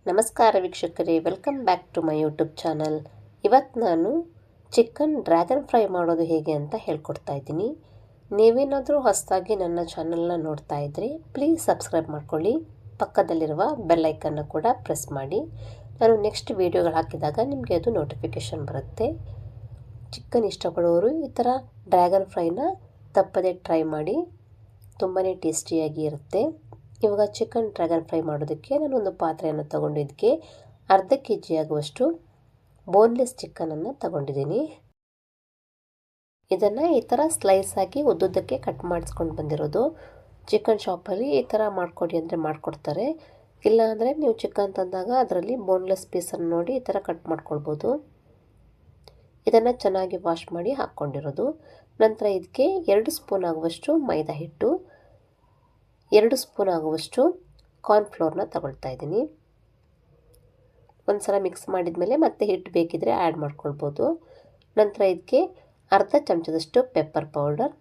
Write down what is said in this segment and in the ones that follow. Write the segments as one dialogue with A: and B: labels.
A: ನಮಸ್ಕಾರ ವೀಕ್ಷಕರೇ, welcome back to my YouTube channel. ಇವತ್ತು ನಾನು ಚಿಕನ್ ಡ್ರ್ಯಾಗನ್ ಫ್ರೈ ಮಾಡೋದು ಹೇಗೆ ಅಂತ ಹೇಳ್ಕೊಡ್ತಾ ಇದ್ದೀನಿ. ನೀವೇನಾದರೂ ಹೊಸದಾಗಿ ನನ್ನ ಚಾನಲ್ನ ನೋಡ್ತಾ ಇದ್ದರೆ ಪ್ಲೀಸ್ ಸಬ್ಸ್ಕ್ರೈಬ್ ಮಾಡ್ಕೊಳ್ಳಿ. ಪಕ್ಕದಲ್ಲಿರುವ ಬೆಲ್ ಐಕನ್ನ ಕೂಡ ಪ್ರೆಸ್ ಮಾಡಿ. ನಾನು ನೆಕ್ಸ್ಟ್ ವೀಡಿಯೋಗಳು ಹಾಕಿದಾಗ ನಿಮಗೆ ಅದು ನೋಟಿಫಿಕೇಷನ್ ಬರುತ್ತೆ. ಚಿಕನ್ ಇಷ್ಟಪಡೋರು ಈ ಥರ ಡ್ರ್ಯಾಗನ್ ಫ್ರೈನ ತಪ್ಪದೇ ಟ್ರೈ ಮಾಡಿ, ತುಂಬಾ ಟೇಸ್ಟಿಯಾಗಿ ಇರುತ್ತೆ. ಇವಾಗ ಚಿಕನ್ ಡ್ರ್ಯಾಗನ್ ಫ್ರೈ ಮಾಡೋದಕ್ಕೆ ನಾನು ಒಂದು ಪಾತ್ರೆಯನ್ನು ತಗೊಂಡಿದ್ದಕ್ಕೆ ಅರ್ಧ kg ಆಗುವಷ್ಟು ಬೋನ್ಲೆಸ್ ಚಿಕನನ್ನು ತಗೊಂಡಿದ್ದೀನಿ. ಇದನ್ನು ಈ ಥರ ಸ್ಲೈಸ್ ಆಗಿ ಉದ್ದುದ್ದಕ್ಕೆ ಕಟ್ ಮಾಡಿಸ್ಕೊಂಡು ಬಂದಿರೋದು. ಚಿಕನ್ ಶಾಪಲ್ಲಿ ಈ ಥರ ಮಾಡಿಕೊಡಿ ಅಂದರೆ ಮಾಡಿಕೊಡ್ತಾರೆ. ಇಲ್ಲ ಅಂದರೆ ನೀವು ಚಿಕನ್ ತಂದಾಗ ಅದರಲ್ಲಿ ಬೋನ್ಲೆಸ್ ಪೀಸನ್ನು ನೋಡಿ ಈ ಥರ ಕಟ್ ಮಾಡ್ಕೊಳ್ಬೋದು. ಇದನ್ನು ಚೆನ್ನಾಗಿ ವಾಶ್ ಮಾಡಿ ಹಾಕ್ಕೊಂಡಿರೋದು. ನಂತರ ಇದಕ್ಕೆ 2 ಸ್ಪೂನ್ ಆಗುವಷ್ಟು ಮೈದಾ ಹಿಟ್ಟು, 2 ಸ್ಪೂನ್ ಆಗುವಷ್ಟು ಕಾರ್ನ್ಫ್ಲೋರ್ನ ತಗೊಳ್ತಾ ಇದ್ದೀನಿ. ಒಂದು ಸಲ ಮಿಕ್ಸ್ ಮಾಡಿದ ಮೇಲೆ ಮತ್ತೆ ಹಿಟ್ಟು ಬೇಕಿದ್ರೆ ಆ್ಯಡ್ ಮಾಡ್ಕೊಳ್ಬೋದು. ನಂತರ ಇದಕ್ಕೆ ಅರ್ಧ ಚಮಚದಷ್ಟು ಪೆಪ್ಪರ್ ಪೌಡರ್,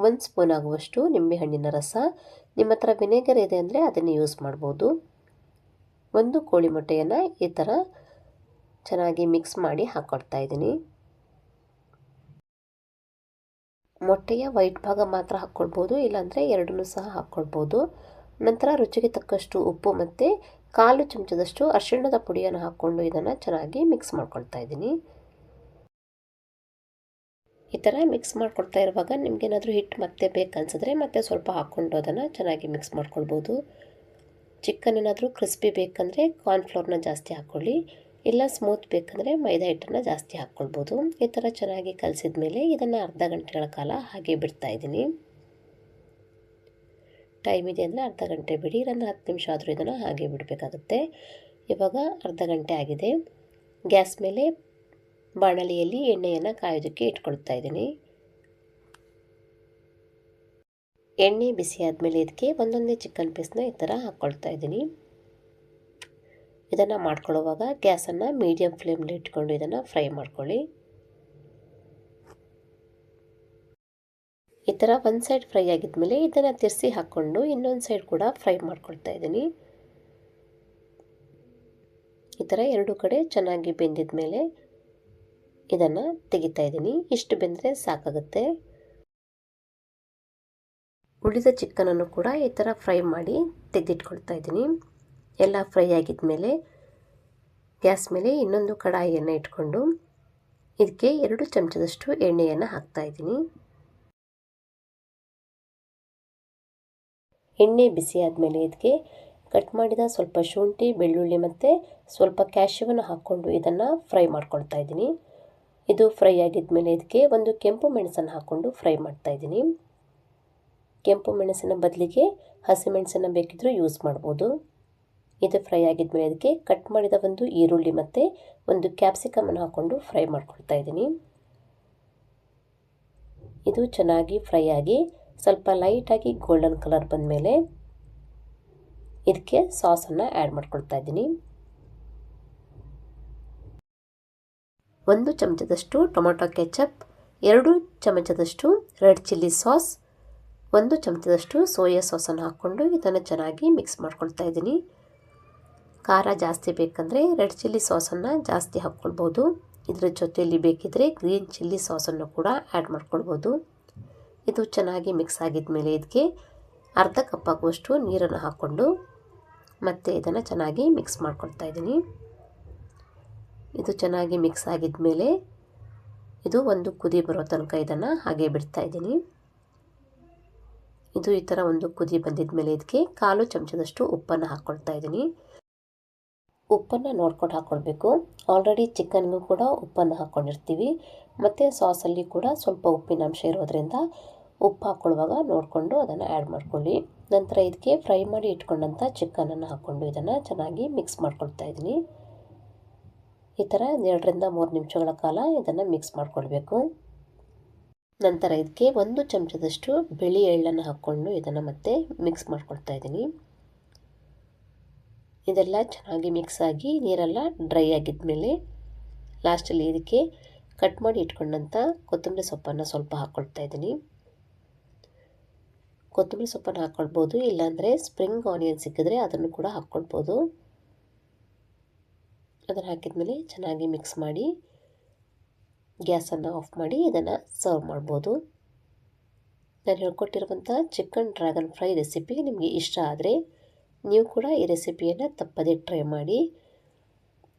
A: 1 ಸ್ಪೂನ್ ಆಗುವಷ್ಟು ನಿಂಬೆಹಣ್ಣಿನ ರಸ, ನಿಮ್ಮ ಹತ್ರ ವಿನೆಗರ್ ಇದೆ ಅಂದರೆ ಅದನ್ನು ಯೂಸ್ ಮಾಡ್ಬೋದು. 1 ಕೋಳಿ ಮೊಟ್ಟೆಯನ್ನು ಈ ಥರ ಚೆನ್ನಾಗಿ ಮಿಕ್ಸ್ ಮಾಡಿ ಹಾಕ್ಕೊಳ್ತಾ ಇದ್ದೀನಿ. ಮೊಟ್ಟೆಯ ವೈಟ್ ಭಾಗ ಮಾತ್ರ ಹಾಕ್ಕೊಳ್ಬೋದು, ಇಲ್ಲಾಂದರೆ ಎರಡನ್ನೂ ಸಹ ಹಾಕ್ಕೊಳ್ಬೋದು. ನಂತರ ರುಚಿಗೆ ತಕ್ಕಷ್ಟು ಉಪ್ಪು ಮತ್ತು 1/4 ಚಮಚದಷ್ಟು ಅರಿಶಿಣದ ಪುಡಿಯನ್ನು ಹಾಕ್ಕೊಂಡು ಇದನ್ನು ಚೆನ್ನಾಗಿ ಮಿಕ್ಸ್ ಮಾಡ್ಕೊಳ್ತಾ ಇದ್ದೀನಿ. ಈ ಥರ ಮಿಕ್ಸ್ ಮಾಡ್ಕೊಳ್ತಾ ಇರುವಾಗ ನಿಮಗೇನಾದರೂ ಹಿಟ್ಟು ಮತ್ತೆ ಬೇಕನ್ಸಿದ್ರೆ ಮತ್ತೆ ಸ್ವಲ್ಪ ಹಾಕ್ಕೊಂಡು ಅದನ್ನು ಚೆನ್ನಾಗಿ ಮಿಕ್ಸ್ ಮಾಡ್ಕೊಳ್ಬೋದು. ಚಿಕನ್ ಏನಾದರೂ ಕ್ರಿಸ್ಪಿ ಬೇಕಂದರೆ ಕಾರ್ನ್ಫ್ಲೋರ್ನ ಜಾಸ್ತಿ ಹಾಕ್ಕೊಳ್ಳಿ, ಇಲ್ಲ ಸ್ಮೂತ್ ಬೇಕಂದರೆ ಮೈದಾ ಹಿಟ್ಟನ್ನು ಜಾಸ್ತಿ ಹಾಕ್ಕೊಳ್ಬೋದು. ಈ ಥರ ಚೆನ್ನಾಗಿ ಕಲಸಿದ ಮೇಲೆ ಇದನ್ನು ಅರ್ಧ ಗಂಟೆಗಳ ಕಾಲ ಹಾಗೆ ಬಿಡ್ತಾ ಇದ್ದೀನಿ. ಟೈಮ್ ಇದೆ ಅಂದರೆ ಅರ್ಧ ಗಂಟೆ ಬಿಡಿ, ಇಲ್ಲಾಂದರೆ 10 ನಿಮಿಷ ಆದರೂ ಇದನ್ನು ಹಾಗೆ ಬಿಡಬೇಕಾಗುತ್ತೆ. ಇವಾಗ ಅರ್ಧ ಗಂಟೆ ಆಗಿದೆ. ಗ್ಯಾಸ್ ಮೇಲೆ ಬಾಣಲಿಯಲ್ಲಿ ಎಣ್ಣೆಯನ್ನು ಕಾಯೋದಕ್ಕೆ ಇಟ್ಕೊಳ್ತಾ ಇದ್ದೀನಿ. ಎಣ್ಣೆ ಬಿಸಿ ಆದಮೇಲೆ ಇದಕ್ಕೆ ಒಂದೊಂದೇ ಚಿಕನ್ ಪೀಸ್ನ ಈ ಥರ ಹಾಕ್ಕೊಳ್ತಾ ಇದ್ದೀನಿ. ಇದನ್ನು ಮಾಡ್ಕೊಳ್ಳುವಾಗ ಗ್ಯಾಸನ್ನು ಮೀಡಿಯಮ್ ಫ್ಲೇಮಲ್ಲಿ ಇಟ್ಕೊಂಡು ಇದನ್ನು ಫ್ರೈ ಮಾಡ್ಕೊಳ್ಳಿ. ಈ ಥರ ಒಂದು ಸೈಡ್ ಫ್ರೈ ಆಗಿದ್ಮೇಲೆ ಇದನ್ನು ತಿರ್ಸಿ ಹಾಕ್ಕೊಂಡು ಇನ್ನೊಂದು ಸೈಡ್ ಕೂಡ ಫ್ರೈ ಮಾಡ್ಕೊಳ್ತಾ ಇದ್ದೀನಿ. ಈ ಥರ ಎರಡು ಕಡೆ ಚೆನ್ನಾಗಿ ಬೆಂದಿದ ಮೇಲೆ ಇದನ್ನು ತೆಗಿತಾ ಇದ್ದೀನಿ. ಇಷ್ಟು ಬೆಂದರೆ ಸಾಕಾಗುತ್ತೆ. ಉಳಿದ ಚಿಕನನ್ನು ಕೂಡ ಈ ಥರ ಫ್ರೈ ಮಾಡಿ ತೆಗೆದಿಟ್ಕೊಳ್ತಾ ಇದ್ದೀನಿ. ಎಲ್ಲ ಫ್ರೈ ಆಗಿದ ಮೇಲೆ ಗ್ಯಾಸ್ ಮೇಲೆ ಇನ್ನೊಂದು ಕಡಾಯಿಯನ್ನು ಇಟ್ಕೊಂಡು ಇದಕ್ಕೆ 2 ಚಮಚದಷ್ಟು ಎಣ್ಣೆಯನ್ನು ಹಾಕ್ತಾ ಇದ್ದೀನಿ. ಎಣ್ಣೆ ಬಿಸಿ ಆದಮೇಲೆ ಇದಕ್ಕೆ ಕಟ್ ಮಾಡಿದ ಸ್ವಲ್ಪ ಶುಂಠಿ, ಬೆಳ್ಳುಳ್ಳಿ ಮತ್ತು ಸ್ವಲ್ಪ ಕ್ಯಾಶ್ಯೂವನ್ನು ಹಾಕ್ಕೊಂಡು ಇದನ್ನು ಫ್ರೈ ಮಾಡ್ಕೊಳ್ತಾ ಇದ್ದೀನಿ. ಇದು ಫ್ರೈ ಆಗಿದ ಮೇಲೆ ಇದಕ್ಕೆ ಒಂದು ಕೆಂಪು ಮೆಣಸನ್ನು ಹಾಕ್ಕೊಂಡು ಫ್ರೈ ಮಾಡ್ತಾ ಇದ್ದೀನಿ. ಕೆಂಪು ಮೆಣಸಿನ ಬದಲಿಗೆ ಹಸಿಮೆಣಸನ್ನು ಬೇಕಿದ್ದರೂ ಯೂಸ್ ಮಾಡ್ಬೋದು. ಇದು ಫ್ರೈ ಆಗಿದ ಮೇಲೆ ಇದಕ್ಕೆ ಕಟ್ ಮಾಡಿದ ಒಂದು ಈರುಳ್ಳಿ ಮತ್ತು ಒಂದು ಕ್ಯಾಪ್ಸಿಕಮನ್ನು ಹಾಕ್ಕೊಂಡು ಫ್ರೈ ಮಾಡ್ಕೊಳ್ತಾ ಇದ್ದೀನಿ. ಇದು ಚೆನ್ನಾಗಿ ಫ್ರೈ ಆಗಿ ಸ್ವಲ್ಪ ಲೈಟಾಗಿ ಗೋಲ್ಡನ್ ಕಲರ್ ಬಂದ ಮೇಲೆ ಇದಕ್ಕೆ ಸಾಸನ್ನು ಆ್ಯಡ್ ಮಾಡ್ಕೊಳ್ತಾ ಇದ್ದೀನಿ. 1 ಚಮಚದಷ್ಟು ಟೊಮೆಟೊ ಕೆಚಪ್, 2 ಚಮಚದಷ್ಟು ರೆಡ್ ಚಿಲ್ಲಿ ಸಾಸ್, 1 ಚಮಚದಷ್ಟು ಸೋಯಾ ಸಾಸನ್ನು ಹಾಕ್ಕೊಂಡು ಇದನ್ನು ಚೆನ್ನಾಗಿ ಮಿಕ್ಸ್ ಮಾಡ್ಕೊಳ್ತಾ ಇದ್ದೀನಿ. ಖಾರ ಜಾಸ್ತಿ ಬೇಕಂದರೆ ರೆಡ್ ಚಿಲ್ಲಿ ಸಾಸನ್ನು ಜಾಸ್ತಿ ಹಾಕ್ಕೊಳ್ಬೋದು. ಇದರ ಜೊತೆಯಲ್ಲಿ ಬೇಕಿದ್ದರೆ ಗ್ರೀನ್ ಚಿಲ್ಲಿ ಸಾಸನ್ನು ಕೂಡ ಆ್ಯಡ್ ಮಾಡ್ಕೊಳ್ಬೋದು. ಇದು ಚೆನ್ನಾಗಿ ಮಿಕ್ಸ್ ಆಗಿದ ಮೇಲೆ ಇದಕ್ಕೆ ಅರ್ಧ ಕಪ್ ಆಗುವಷ್ಟು ನೀರನ್ನು ಹಾಕ್ಕೊಂಡು ಮತ್ತೆ ಇದನ್ನು ಚೆನ್ನಾಗಿ ಮಿಕ್ಸ್ ಮಾಡ್ಕೊಳ್ತಾ ಇದ್ದೀನಿ. ಇದು ಚೆನ್ನಾಗಿ ಮಿಕ್ಸ್ ಆಗಿದ ಮೇಲೆ ಇದು ಒಂದು ಕುದಿ ಬರೋ ತನಕ ಇದನ್ನು ಹಾಗೆ ಬಿಡ್ತಾ ಇದ್ದೀನಿ. ಇದು ಈ ಥರ ಒಂದು ಕುದಿ ಬಂದಿದ ಮೇಲೆ ಇದಕ್ಕೆ 1/4 ಚಮಚದಷ್ಟು ಉಪ್ಪನ್ನು ಹಾಕ್ಕೊಳ್ತಾ ಇದ್ದೀನಿ. ಉಪ್ಪನ್ನು ನೋಡ್ಕೊಂಡು ಹಾಕ್ಕೊಳ್ಬೇಕು. ಆಲ್ರೆಡಿ ಚಿಕನ್ಗೂ ಕೂಡ ಉಪ್ಪನ್ನು ಹಾಕ್ಕೊಂಡಿರ್ತೀವಿ ಮತ್ತು ಸಾಸಲ್ಲಿ ಕೂಡ ಸ್ವಲ್ಪ ಉಪ್ಪಿನ ಅಂಶ ಇರೋದ್ರಿಂದ ಉಪ್ಪು ಹಾಕ್ಕೊಳ್ಳುವಾಗ ನೋಡಿಕೊಂಡು ಅದನ್ನು ಆ್ಯಡ್ ಮಾಡ್ಕೊಳ್ಳಿ. ನಂತರ ಇದಕ್ಕೆ ಫ್ರೈ ಮಾಡಿ ಇಟ್ಕೊಂಡಂಥ ಚಿಕನನ್ನು ಹಾಕ್ಕೊಂಡು ಇದನ್ನು ಚೆನ್ನಾಗಿ ಮಿಕ್ಸ್ ಮಾಡ್ಕೊಳ್ತಾ ಇದ್ದೀನಿ. ಈ ಥರ 2 ರಿಂದ 3 ನಿಮಿಷಗಳ ಕಾಲ ಇದನ್ನು ಮಿಕ್ಸ್ ಮಾಡ್ಕೊಳ್ಬೇಕು. ನಂತರ ಇದಕ್ಕೆ 1 ಚಮಚದಷ್ಟು ಬಿಳಿ ಎಳ್ಳನ್ನು ಹಾಕ್ಕೊಂಡು ಇದನ್ನು ಮತ್ತೆ ಮಿಕ್ಸ್ ಮಾಡ್ಕೊಳ್ತಾ ಇದ್ದೀನಿ. ಇದೆಲ್ಲ ಚೆನ್ನಾಗಿ ಮಿಕ್ಸ್ ಆಗಿ ನೀರೆಲ್ಲ ಡ್ರೈ ಆಗಿದ ಮೇಲೆ ಲಾಸ್ಟಲ್ಲಿ ಇದಕ್ಕೆ ಕಟ್ ಮಾಡಿ ಇಟ್ಕೊಂಡಂಥ ಕೊತ್ತಂಬರಿ ಸೊಪ್ಪನ್ನು ಸ್ವಲ್ಪ ಹಾಕ್ಕೊಳ್ತಾ ಇದ್ದೀನಿ. ಕೊತ್ತಂಬರಿ ಸೊಪ್ಪನ್ನು ಹಾಕ್ಕೊಳ್ಬೋದು, ಇಲ್ಲಾಂದರೆ ಸ್ಪ್ರಿಂಗ್ ಆನಿಯನ್ ಸಿಕ್ಕಿದ್ರೆ ಅದನ್ನು ಕೂಡ ಹಾಕ್ಕೊಳ್ಬೋದು. ಅದನ್ನು ಹಾಕಿದ್ಮೇಲೆ ಚೆನ್ನಾಗಿ ಮಿಕ್ಸ್ ಮಾಡಿ ಗ್ಯಾಸನ್ನು ಆಫ್ ಮಾಡಿ ಇದನ್ನು ಸರ್ವ್ ಮಾಡ್ಬೋದು. ನಾನು ಹೇಳ್ಕೊಟ್ಟಿರುವಂಥ ಚಿಕನ್ ಡ್ರ್ಯಾಗನ್ ಫ್ರೈ ರೆಸಿಪಿ ನಿಮಗೆ ಇಷ್ಟ ಆದರೆ ನೀವು ಕೂಡ ಈ ರೆಸಿಪಿಯನ್ನು ತಪ್ಪದೇ ಟ್ರೈ ಮಾಡಿ.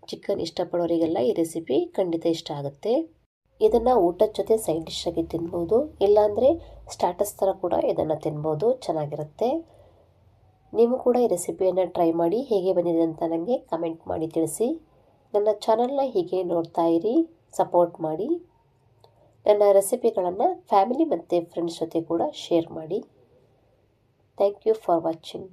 A: ಚಿಕನ್ ಇಷ್ಟಪಡೋರಿಗೆಲ್ಲ ಈ ರೆಸಿಪಿ ಖಂಡಿತ ಇಷ್ಟ ಆಗುತ್ತೆ. ಇದನ್ನು ಊಟದ ಜೊತೆ ಸೈಡ್ ಡಿಶ್ ಆಗಿ ತಿನ್ಬೋದು, ಇಲ್ಲಾಂದರೆ ಸ್ಟಾರ್ಟರ್ಸ್ ಥರ ಕೂಡ ಇದನ್ನು ತಿನ್ಬೋದು, ಚೆನ್ನಾಗಿರುತ್ತೆ. ನೀವು ಕೂಡ ಈ ರೆಸಿಪಿಯನ್ನು ಟ್ರೈ ಮಾಡಿ ಹೇಗೆ ಬಂದಿದೆ ಅಂತ ನನಗೆ ಕಮೆಂಟ್ ಮಾಡಿ ತಿಳಿಸಿ. ನನ್ನ ಚಾನಲ್ನ ಹೀಗೆ ನೋಡ್ತಾ ಇರಿ, ಸಪೋರ್ಟ್ ಮಾಡಿ. ನನ್ನ ರೆಸಿಪಿಗಳನ್ನು ಫ್ಯಾಮಿಲಿ ಮತ್ತು ಫ್ರೆಂಡ್ಸ್ ಜೊತೆ ಕೂಡ ಶೇರ್ ಮಾಡಿ. Thank you for watching.